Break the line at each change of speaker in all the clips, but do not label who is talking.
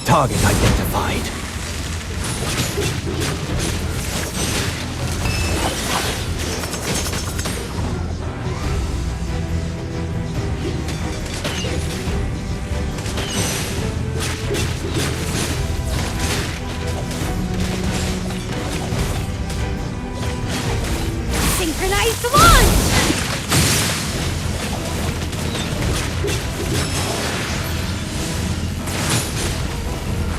Target identified.
Synchronized launch!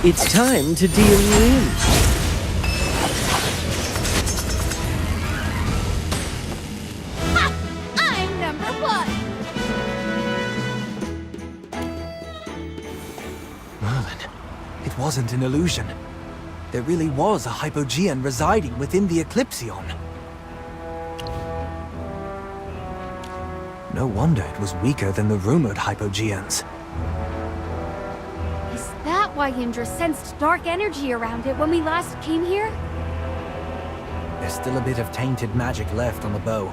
It's time to deal you in.
Ha! I'm number one!
Merlin, it wasn't an illusion. There really was a Hypogean residing within the Eclipsion. No wonder it was weaker than the rumored Hypogeans.
Is that why Indris sensed dark energy around it when we last came here?
There's still a bit of tainted magic left on the bow.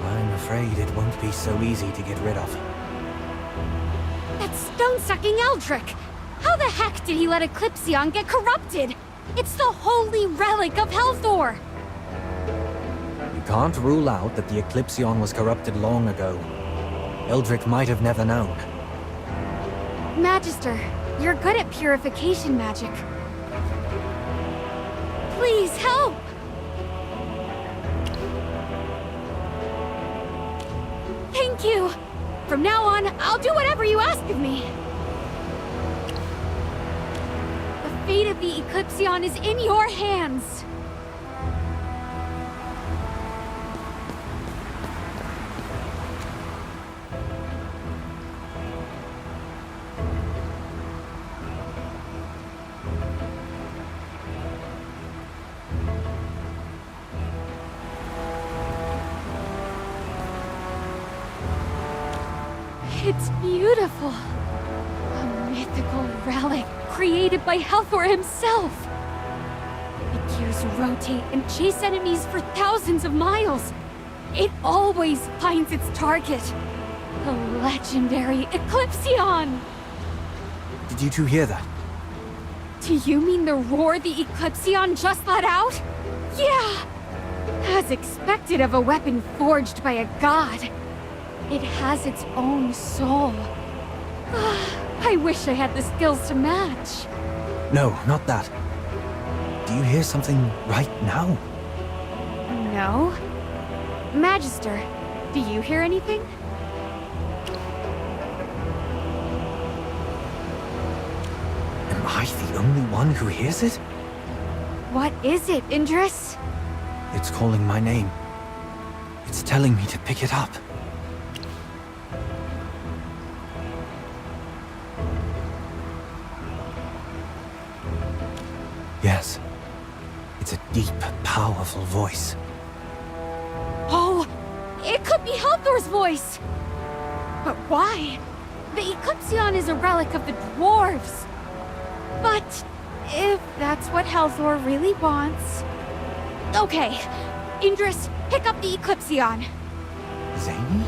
I'm afraid it won't be so easy to get rid of.
That stone-sucking Eldrick! How the heck did he let Eclipsion get corrupted? It's the holy relic of Helthor!
You can't rule out that the Eclipsion was corrupted long ago. Eldrick might have never known.
Magister, you're good at purification magic. Please help! Thank you! From now on, I'll do whatever you ask of me. The fate of the Eclipsion is in your hands. It's beautiful. A mythical relic created by Helthor himself. The gears rotate and chase enemies for thousands of miles. It always finds its target. The legendary Eclipsion!
Did you two hear that?
Do you mean the roar the Eclipsion just let out? Yeah! As expected of a weapon forged by a god. It has its own soul. I wish I had the skills to match.
No, not that. Do you hear something right now?
No? Magister, do you hear anything?
Am I the only one who hears it?
What is it, Indris?
It's calling my name. It's telling me to pick it up. Yes. It's a deep, powerful voice.
Oh, it could be Helthor's voice! But why? The Eclipsion is a relic of the dwarves. But if that's what Helthor really wants... Okay, Indris, pick up the Eclipsion.
Zany?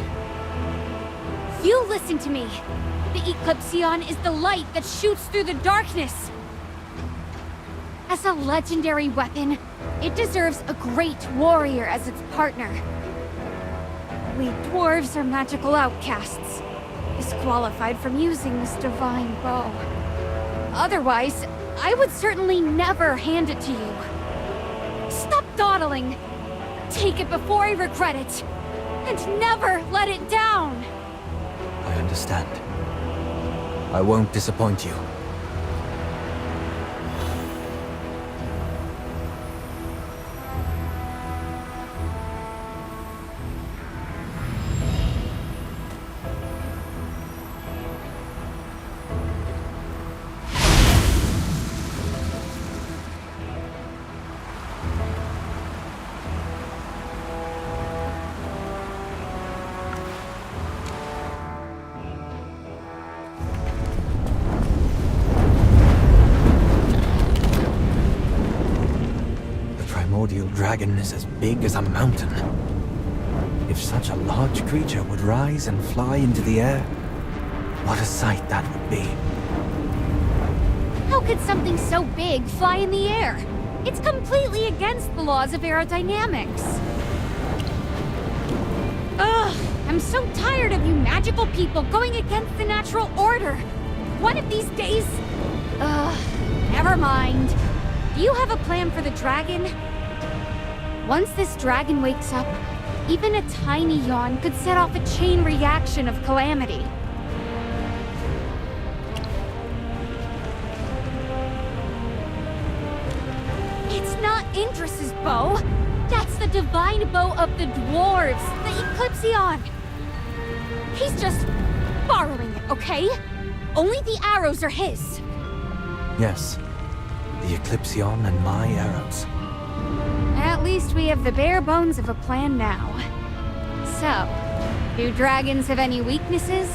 You listen to me. The Eclipsion is the light that shoots through the darkness. As a legendary weapon, it deserves a great warrior as its partner. We dwarves are magical outcasts, disqualified from using this divine bow. Otherwise, I would certainly never hand it to you. Stop dawdling! Take it before I regret it, and never let it down!
I understand. I won't disappoint you. Primordial dragon is as big as a mountain. If such a large creature would rise and fly into the air, what a sight that would be.
could something so big fly in the air? It's completely against the laws of aerodynamics. Ugh, I'm so tired of you magical people going against the natural order. One of these days... Ugh, never mind. Do you have a plan for the dragon? Once this dragon wakes up, even a tiny yawn could set off a chain reaction of calamity. It's not Indris's bow. That's the divine bow of the dwarves, the Eclipsion. He's just borrowing it, okay? Only the arrows are his.
Yes. The Eclipsion and my arrows.
At least we have the bare bones of a plan now. So, do dragons have any weaknesses?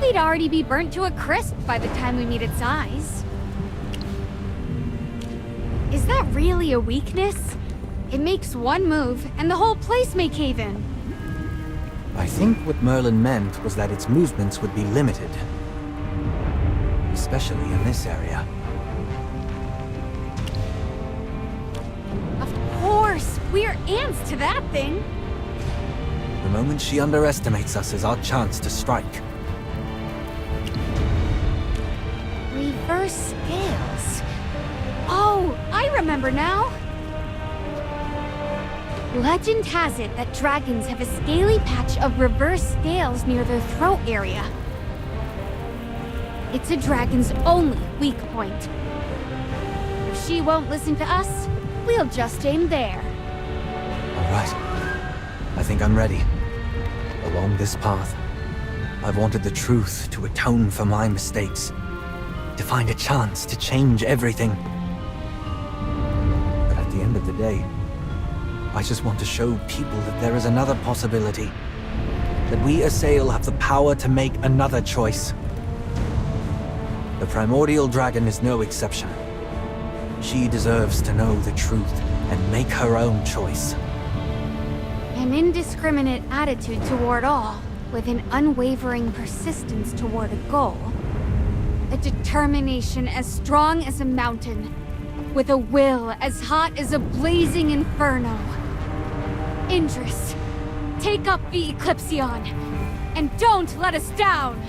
We'd already be burnt to a crisp by the time we meet its eyes. Is that really a weakness? It makes one move, and the whole place may cave in.
I think what Merlin meant was that its movements would be limited. Especially in this area.
Of course! We're ants to that thing!
The moment she underestimates us is our chance to strike.
Reverse scales. Oh, I remember now! Legend has it that dragons have a scaly patch of reverse scales near their throat area. It's a dragon's only weak point. If she won't listen to us, we'll just aim there.
All right. I think I'm ready. Along this path, I've wanted the truth to atone for my mistakes. To find a chance to change everything. But at the end of the day, I just want to show people that there is another possibility. That we Assail have the power to make another choice. The primordial dragon is no exception. She deserves to know the truth and make her own choice.
An indiscriminate attitude toward all, with an unwavering persistence toward a goal. A determination as strong as a mountain, with a will as hot as a blazing inferno. Indris, take up the Eclipsion, and don't let us down!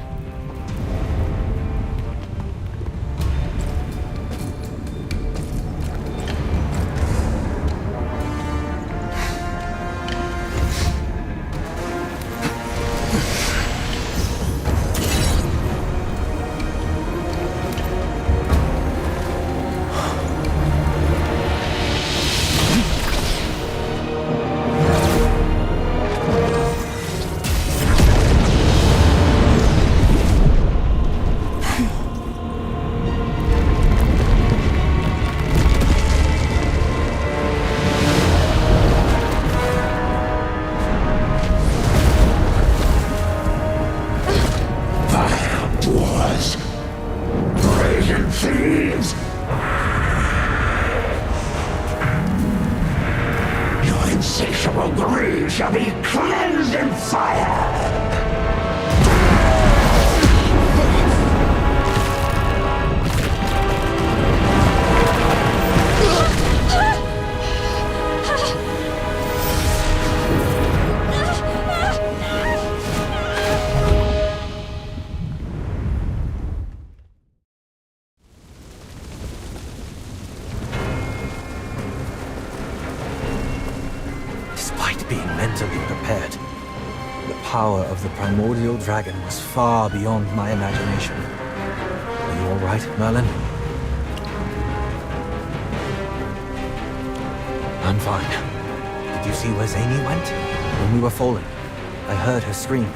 Insatiable greed shall be cleansed in fire!
Despite being mentally prepared, the power of the primordial dragon was far beyond my imagination. Are you all right, Merlin? I'm fine. Did you see where Zany went? When we were falling, I heard her scream.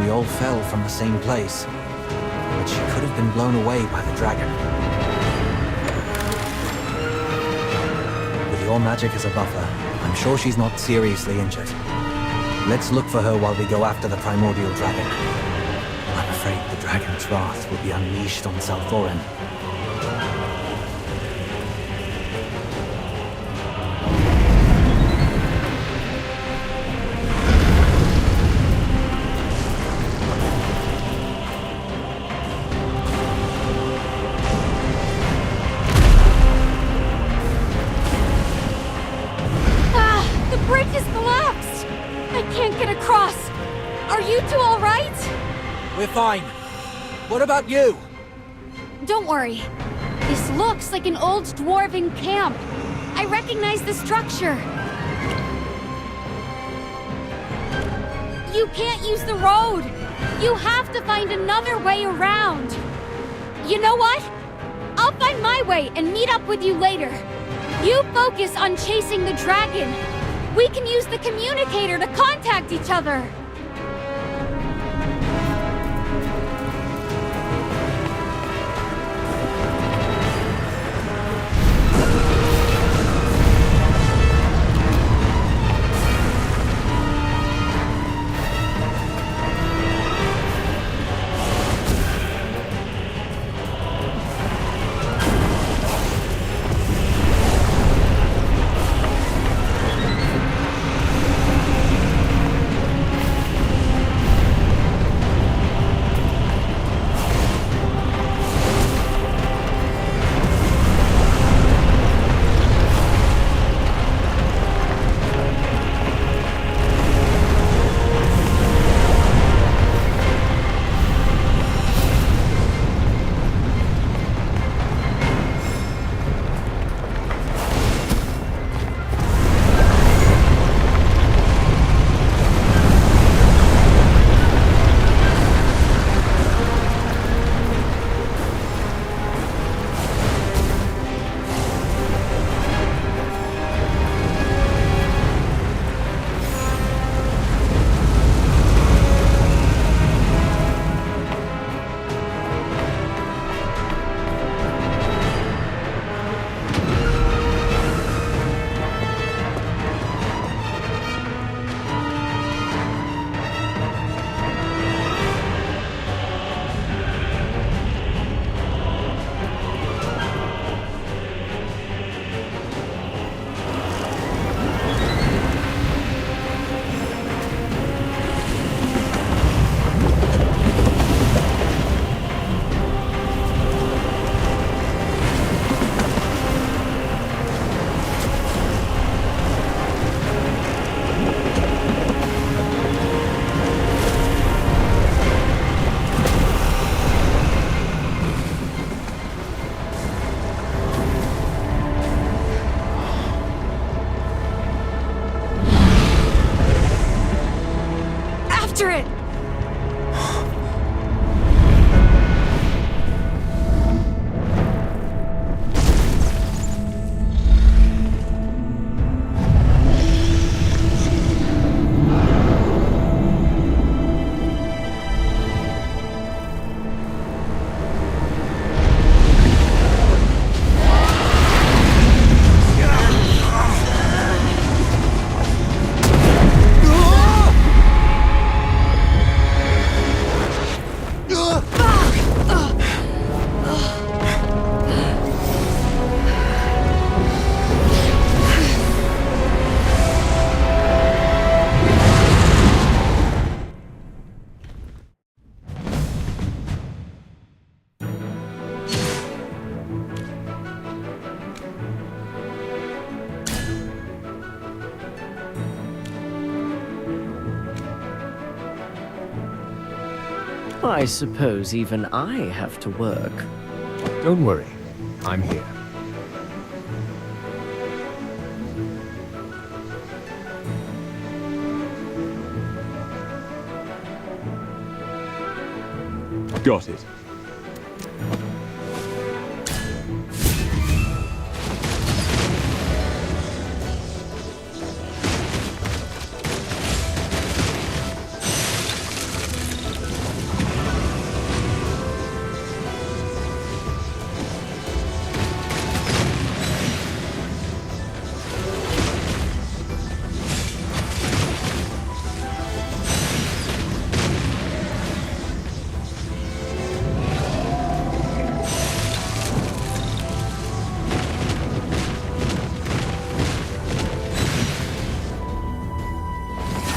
We all fell from the same place, but she could have been blown away by the dragon. With your magic as a buffer, I'm sure she's not seriously injured. Let's look for her while we go after the primordial dragon. I'm afraid the dragon's wrath will be unleashed on Salthorin.
you two all right?
We're fine. What about you?
Don't worry. This looks like an old dwarven camp. I recognize the structure. You can't use the road. You have to find another way around. You know what? I'll find my way and meet up with you later. You focus on chasing the dragon. We can use the communicator to contact each other. After it!
I suppose even I have to work.
Don't worry, I'm here. Got it.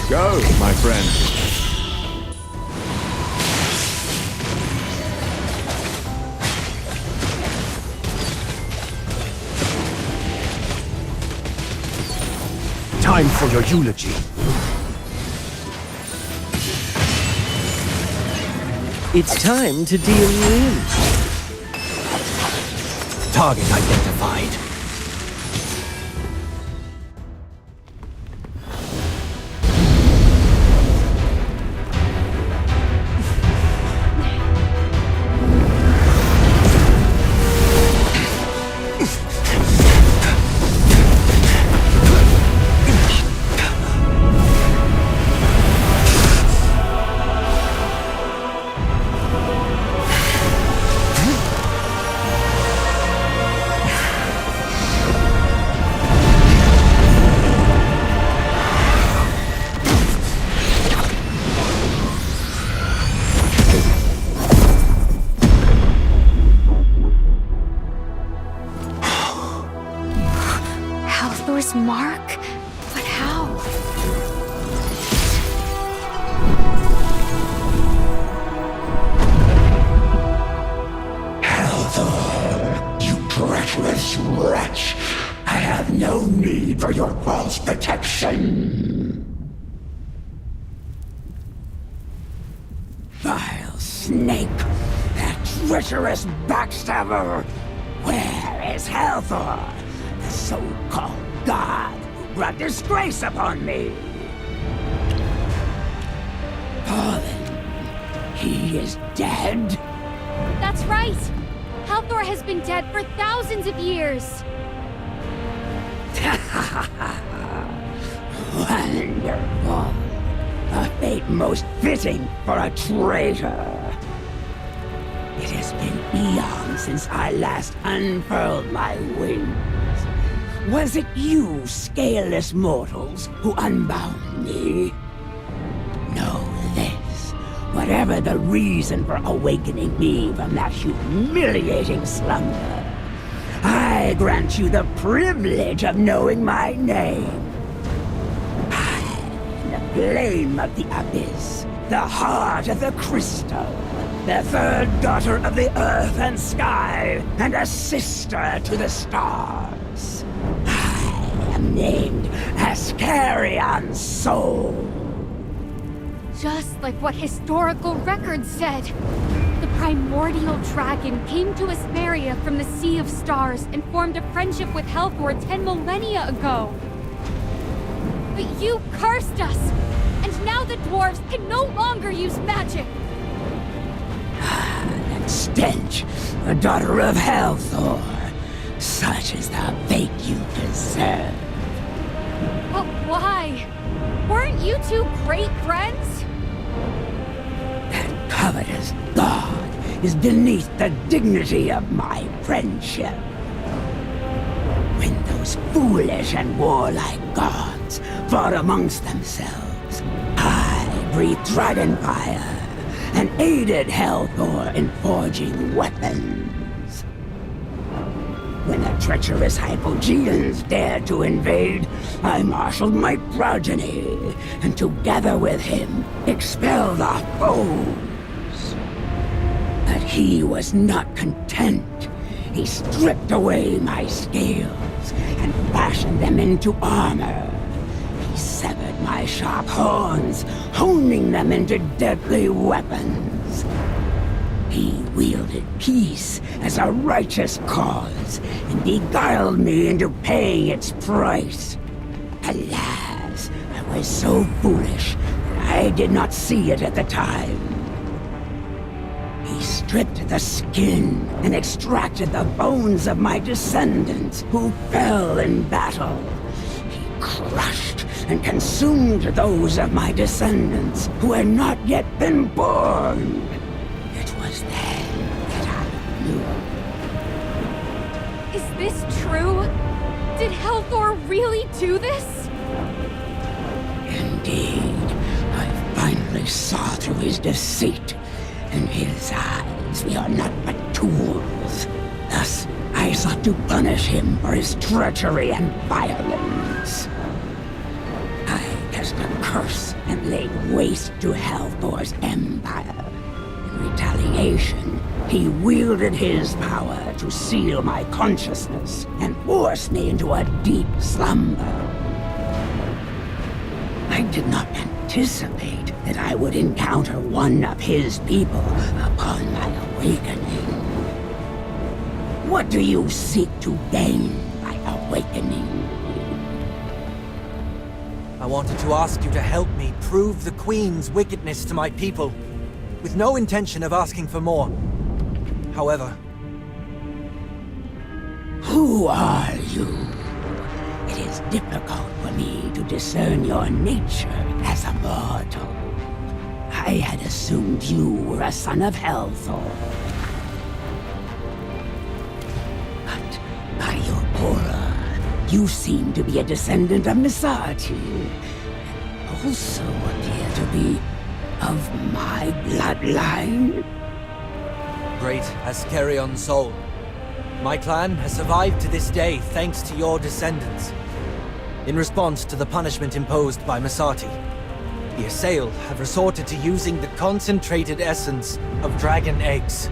Go, my friend. Time for your eulogy.
It's time to deal you in.
Target identified.
Halthor's mark? But how?
Halthor, you treacherous wretch! I have no need for your false protection! Vile snake! That treacherous backstabber! Where is Halthor? The so-called god who brought disgrace upon me! Fallen. He is dead?
That's right! Halthor has been dead for thousands of years!
Wonderful. A fate most fitting for a traitor. It has been eons since I last unfurled my wings. Was it you, scaleless mortals, who unbound me? Know this. Whatever the reason for awakening me from that humiliating slumber, I grant you the privilege of knowing my name. I am the flame of the abyss, the heart of the crystal, the third daughter of the earth and sky, and a sister to the stars. I am named Ascarion's soul.
Just like what historical records said. The primordial dragon came to Asmaria from the Sea of Stars and formed a friendship with Halthor 10 millennia ago. But you cursed us, and now the dwarves can no longer use magic.
That stench, the daughter of Halthor. Such is the fate you deserve.
But why? Weren't you two great friends?
That covetous god is beneath the dignity of my friendship. When those foolish and warlike gods fought amongst themselves, I breathed dragon fire and aided Halthor in forging weapons. When the treacherous Hypogeans dared to invade, I marshaled my progeny, and together with him, expelled our foes. But he was not content. He stripped away my scales, and fashioned them into armor. He severed my sharp horns, honing them into deadly weapons. He wielded peace as a righteous cause, and beguiled me into paying its price. Alas, I was so foolish that I did not see it at the time. He stripped the skin and extracted the bones of my descendants who fell in battle. He crushed and consumed those of my descendants who had not yet been born. It was then that I knew.
Is this true? Did Halthor really do this?
Indeed, I finally saw through his deceit. In his eyes, we are not but tools. Thus, I sought to punish him for his treachery and violence. I cast a curse and laid waste to Halthor's empire. In retaliation, he wielded his power to seal my consciousness and force me into a deep slumber. I did not anticipate that I would encounter one of his people upon my awakening. What do you seek to gain by awakening?
I wanted to ask you to help me prove the Queen's wickedness to my people, with no intention of asking for more. However...
Who are you? It is difficult for me to discern your nature as a mortal. I had assumed you were a son of Helthor. But by your aura, you seem to be a descendant of Misati, and also appear to be of my bloodline.
Great Askerion Soul. My clan has survived to this day thanks to your descendants. In response to the punishment imposed by Misati, the Assail have resorted to using the concentrated essence of dragon eggs.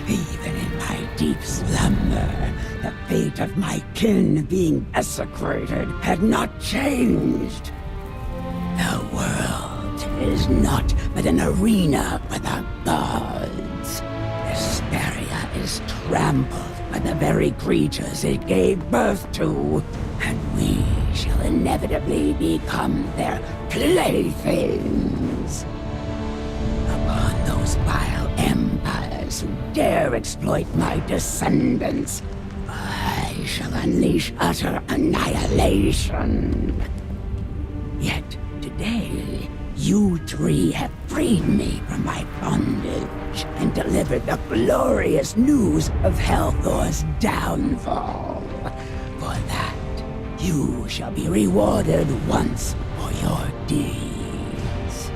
Even in my deep slumber, the fate of my kin being desecrated had not changed. The world is not but an arena for the gods. Asperia is trampled by the very creatures it gave birth to, and we shall inevitably become their playthings. Upon those vile empires who dare exploit my descendants, I shall unleash utter annihilation. Yet today, you three have freed me from my bondage and delivered the glorious news of Helthor's downfall. For that, you shall be rewarded once for your deeds.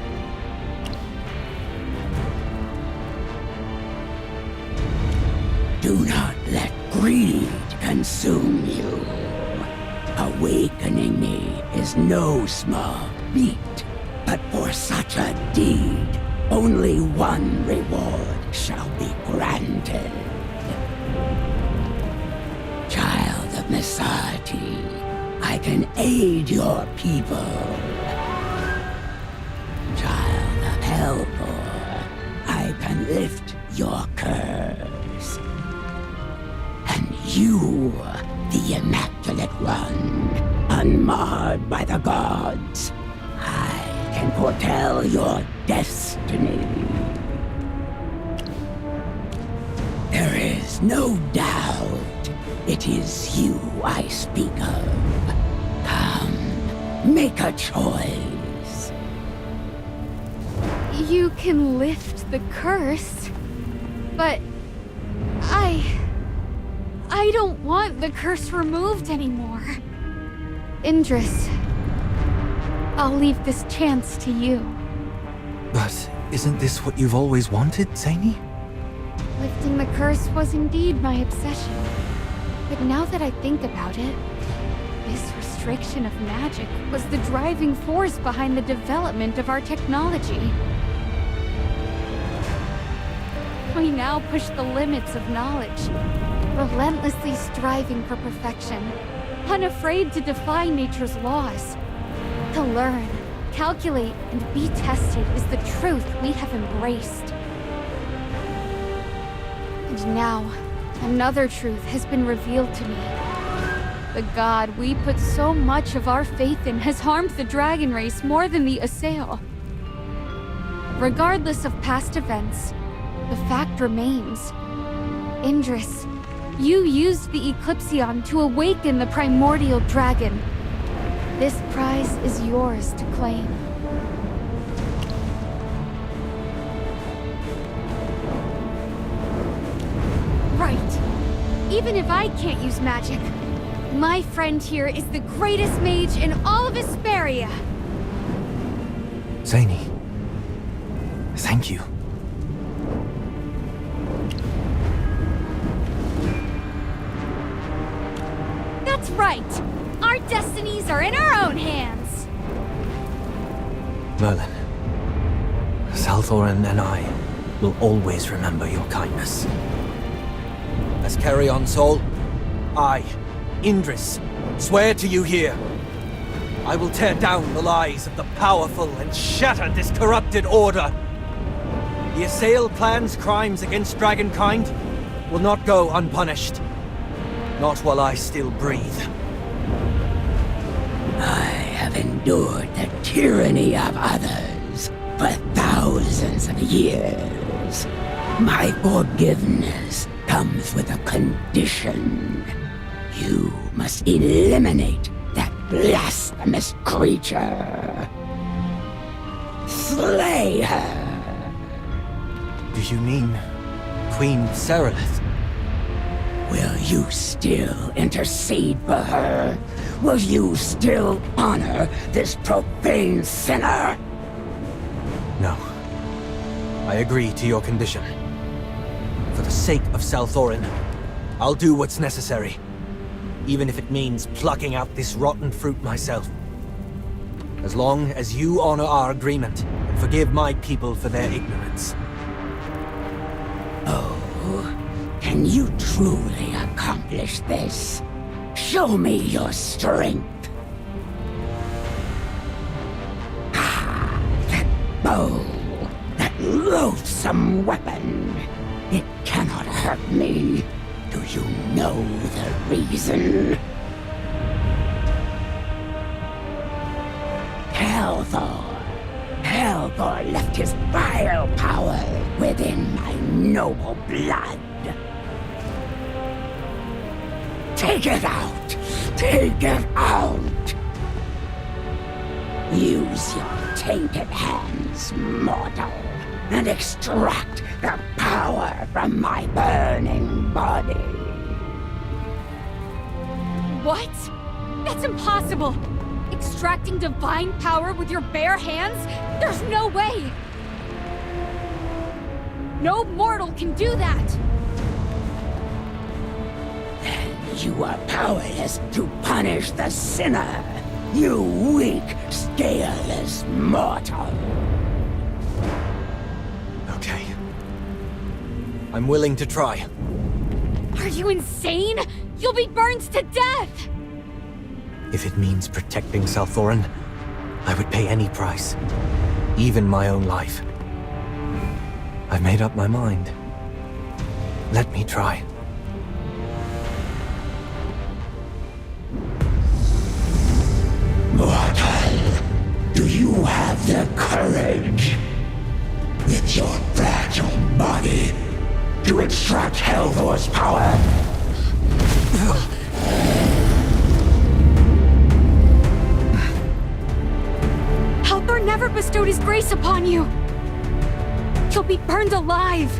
Do not let greed consume you. Awakening me is no small feat. But for such a deed, only one reward shall be granted. Child of Misati, I can aid your people. Child of Helthor, I can lift your curse. And you, the Immaculate One, unmarred by the gods, I can foretell your destiny. There is no doubt it is you I speak of. Come, make a choice.
You can lift the curse, but I don't want the curse removed anymore. Indris, I'll leave this chance to you.
But isn't this what you've always wanted, Zany?
Lifting the curse was indeed my obsession. But now that I think about it, this restriction of magic was the driving force behind the development of our technology. We now push the limits of knowledge, relentlessly striving for perfection, unafraid to defy nature's laws. To learn, calculate, and be tested is the truth we have embraced. And now, another truth has been revealed to me. The god we put so much of our faith in has harmed the dragon race more than the Assail. Regardless of past events, the fact remains. Indris, you used the Eclipsion to awaken the primordial dragon. This prize is yours to claim. Right. Even if I can't use magic, my friend here is the greatest mage in all of Asperia.
Zany, thank you.
That's right. Our destinies are in our own hands.
Merlin, Salthoran and I will always remember your kindness. As Carrion Soul, I, Indris, swear to you here I will tear down the lies of the powerful and shatter this corrupted order. The Assail clan's crimes against Dragonkind will not go unpunished. Not while I still breathe.
I have endured the tyranny of others for thousands of years. My forgiveness comes with a condition. You must eliminate that blasphemous creature. Slay her.
Do you mean Queen Seraph?
Will you still intercede for her? Will you still honor this profane sinner?
No. I agree to your condition. For the sake of Salthorin, I'll do what's necessary. Even if it means plucking out this rotten fruit myself. As long as you honor our agreement and forgive my people for their ignorance.
Oh, can you truly accomplish this? Show me your strength. Ah, that bow, that loathsome weapon. It cannot hurt me. Do you know the reason? Helthor left his vile power within my noble blood. Take it out! Take it out! Use your tainted hands, mortal, and extract the power from my burning body.
What? That's impossible! Extracting divine power with your bare hands? There's no way! No mortal can do that!
Then you are powerless to punish the sinner, you weak, scaleless mortal.
Okay. I'm willing to try.
Are you insane? You'll be burned to death!
If it means protecting Salthorin, I would pay any price. Even my own life. I've made up my mind. Let me try.
Mortal, do you have the courage, with your fragile body, to extract Helthor's power?
Helthor never bestowed his grace upon you! You'll be burned alive!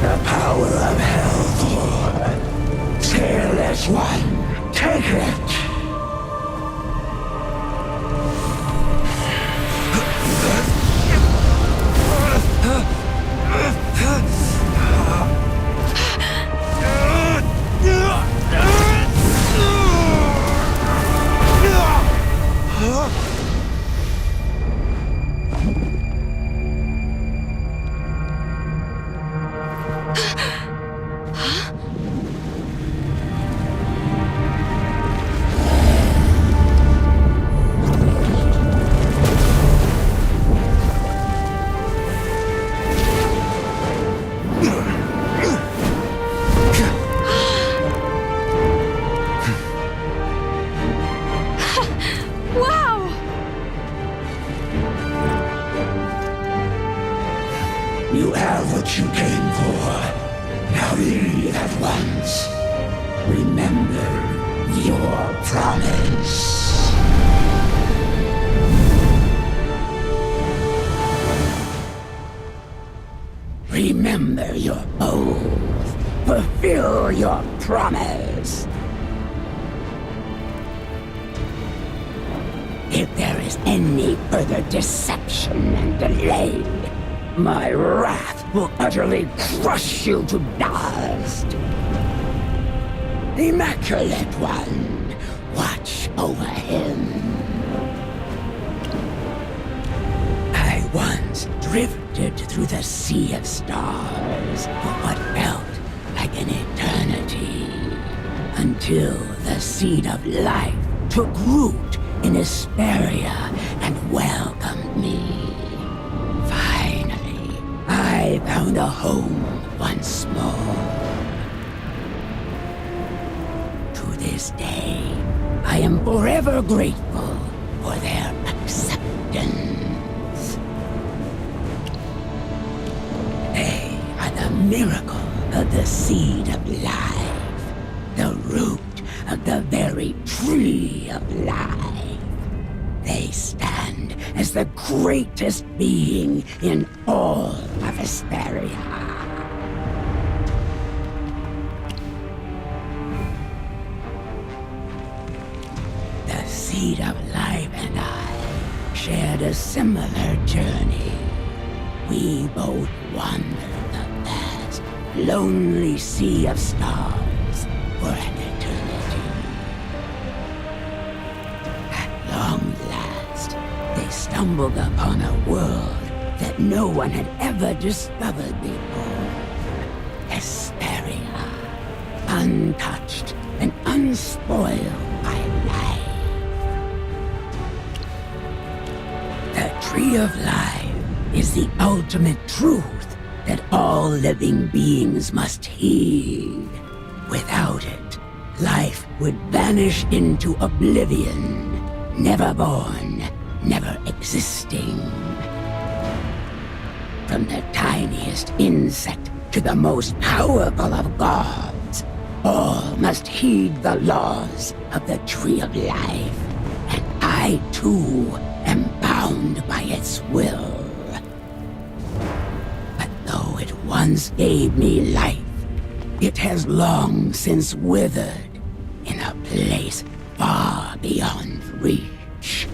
The power of Helthor. Fearless one, take it! You have what you came for. Now leave at once. Remember your promise. Remember your oath. Fulfill your promise. If there is any further deception and delay, my wrath will utterly crush you to dust. Immaculate One, watch over him. drifted through the sea of stars for what felt like an eternity, until the seed of life took root in Hesperia and welcomed me. Finally, I found a home once more. To this day, I am forever grateful for their acceptance. They are the miracle of the seed of life, the root of the very tree of life. They stand as the greatest being in all of Hesperia. The seed of life and I shared a similar journey. We both wandered the vast, lonely sea of stars for an eternity. At long last, they stumbled upon a world that no one had ever discovered before. Hesperia, untouched and unspoiled by life. The tree of life is the ultimate truth that all living beings must heed. Without it, life would vanish into oblivion, never born, never existing. From the tiniest insect to the most powerful of gods, all must heed the laws of the Tree of Life, and I too am bound by its will. But though it once gave me life, it has long since withered in a place far beyond reach.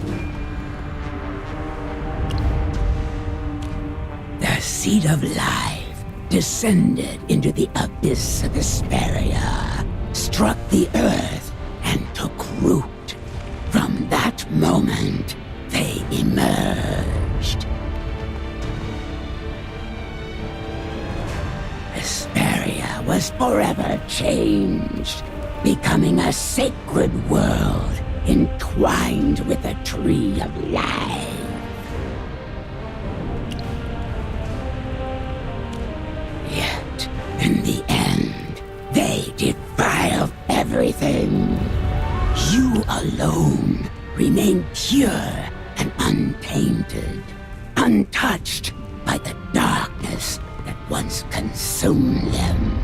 The seed of life descended into the abyss of Hesperia, struck the earth, and took root. From that moment, they emerged. Hesperia was forever changed, becoming a sacred world entwined with the Tree of Life. Yet, in the end, they defiled everything. You alone remain pure and untainted, untouched by the darkness that once consumed them.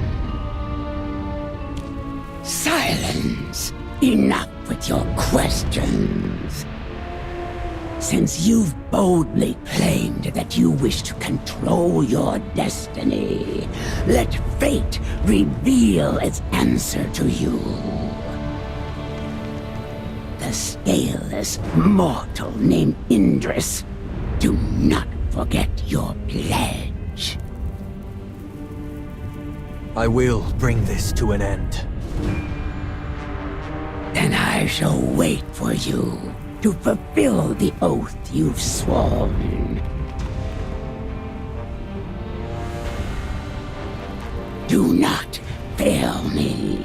Silence! Enough with your questions. Since you've boldly claimed that you wish to control your destiny, let fate reveal its answer to you. The scaleless mortal named Indris, do not forget your pledge.
I will bring this to an end.
Then I shall wait for you to fulfill the oath you've sworn. Do not fail me.